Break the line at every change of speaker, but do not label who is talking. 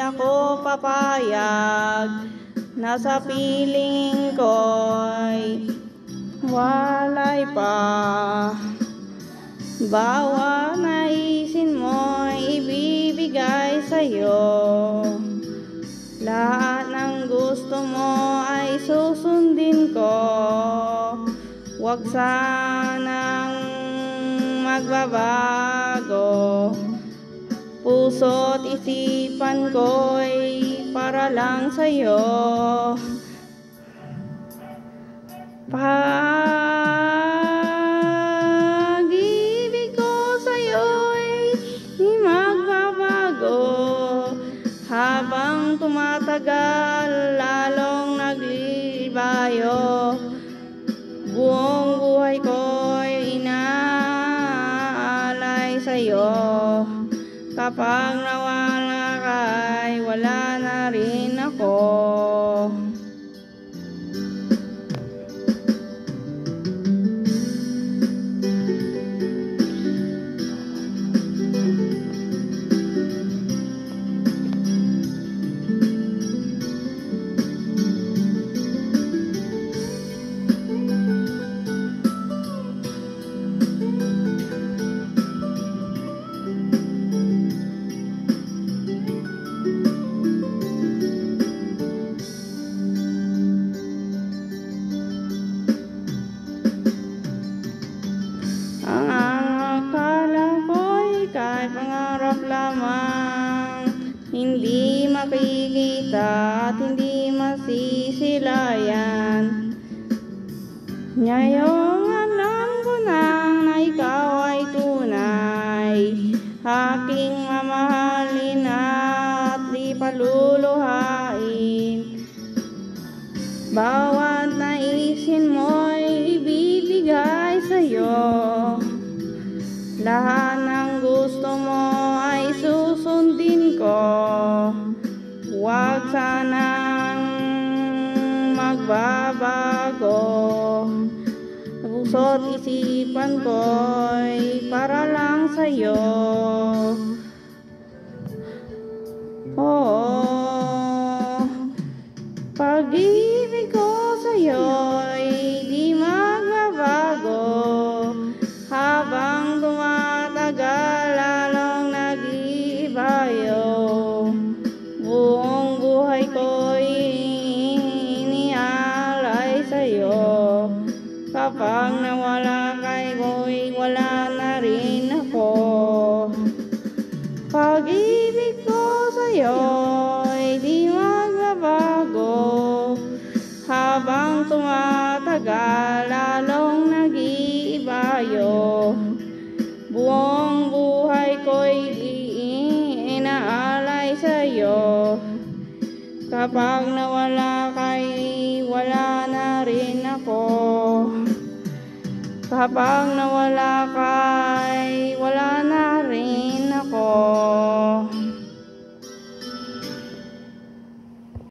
ako papayag na sa piling ko'y walay pa. Bawat naisin mo'y ibibigay sa'yo. Lahat ng gusto mo ay susundin ko. Huwag sanang magbabago. Puso't isipan ko'y para lang sa'yo. Pag-ibig ko sa'yo'y di magbabago. Habang tumatagal, lalong naglilibayo. Buong buhay ko'y inaalay sa'yo. Kapag nawala ka'y wala na rin ako. Ang akala ko'y kahit pangarap lamang, hindi makikita at hindi masisilayan. Ngayong alam ko na ikaw ay tunay, aking mamahalin at di paluluhain. Bawat naisin mo'y ibibigay sa'yo. Lahat ng gusto mo ay susundin ko. Huwag sanang magbabago. Puso't isipan ko'y para lang sa'yo. Oo, pag-ibig ko sa'yo'y di magbabago. Habang tumatagal, lalong nag-iibayo. Buong buhay ko'y inialay sa'yo. Kapag nawala ka'y ko'y wala na rin ako. Pag-ibig ko sa'yo'y di magbabago. Habang tumatagal, lalong nag-iibayo. Buong buhay ko'y inaalay sa'yo. Kapag nawala ka'y wala na rin ako. Kapag nawala ka'y wala na